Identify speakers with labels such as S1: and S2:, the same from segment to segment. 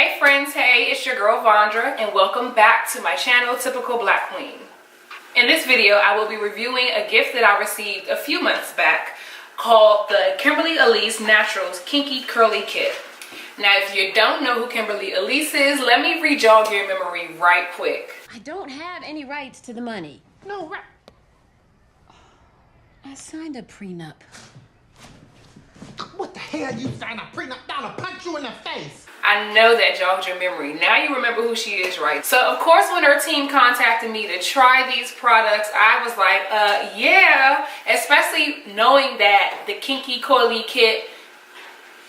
S1: Hey friends, hey, it's your girl Vondra and welcome back to my channel, Typical Black Queen. In this video, I will be reviewing a gift that I received a few months back called the Kimberly Elise Naturals Kinky Curly Kit. Now, if you don't know who Kimberly Elise is, let me re-jog your memory right quick.
S2: I don't have any rights to the money.
S1: No, right.
S2: I signed a prenup.
S3: What the hell you sign a prenup? I'll punch you in the face.
S1: I know that jogged your memory. Now you remember who she is, right? So, of course, when her team contacted me to try these products, I was like, yeah. Especially knowing that the Kinky Curly Kit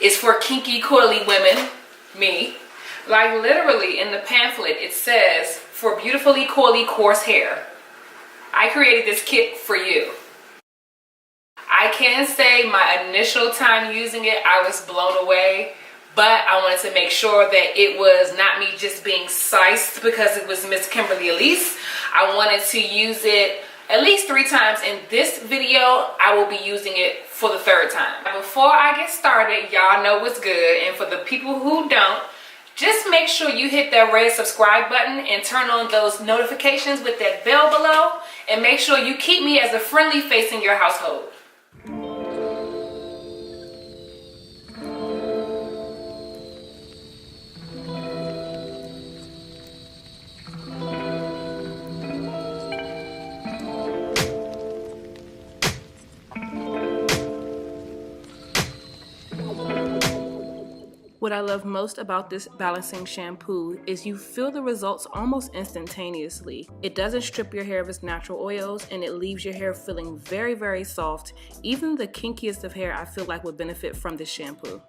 S1: is for kinky, coily women, me. Like, literally, in the pamphlet, it says, for beautifully coily, coarse hair. I created this kit for you. I can say my initial time using it, I was blown away. But I wanted to make sure that it was not me just being sized because it was Miss Kimberly Elise. I wanted to use it at least 3 times. In this video, I will be using it for the 3rd time. Before I get started, y'all know what's good. And for the people who don't, just make sure you hit that red subscribe button and turn on those notifications with that bell below. And make sure you keep me as a friendly face in your household. What I love most about this balancing shampoo is you feel the results almost instantaneously. It doesn't strip your hair of its natural oils and it leaves your hair feeling very, very soft. Even the kinkiest of hair I feel like would benefit from this shampoo.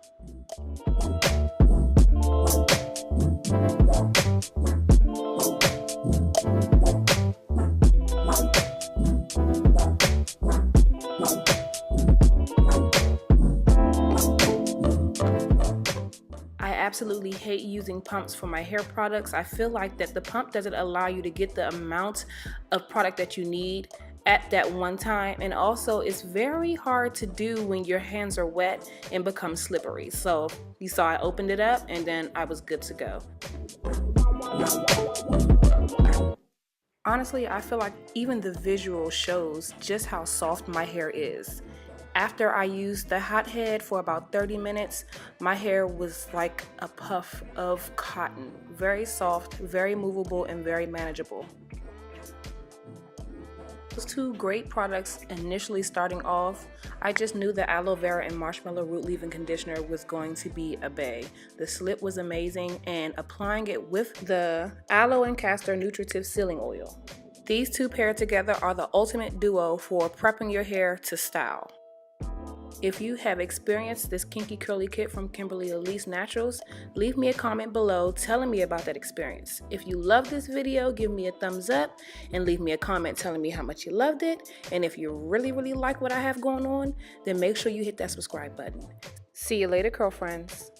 S1: I absolutely hate using pumps for my hair products. I feel like that the pump doesn't allow you to get the amount of product that you need at that one time, and also it's very hard to do when your hands are wet and become slippery. So you saw I opened it up and then I was good to go. Honestly, I feel like even the visual shows just how soft my hair is. After I used the hot head for about 30 minutes, my hair was like a puff of cotton. Very soft, very movable, and very manageable. Those 2 great products initially starting off, I just knew the aloe vera and marshmallow root leave-in conditioner was going to be a bae. The slip was amazing, and applying it with the aloe and castor nutritive sealing oil. These 2 paired together are the ultimate duo for prepping your hair to style. If you have experienced this Kinky Curly Kit from Kimberly Elise Naturals, leave me a comment below telling me about that experience. If you love this video, give me a thumbs up and leave me a comment telling me how much you loved it. And if you really like what I have going on, then make sure you hit that subscribe button. See you later, girlfriends.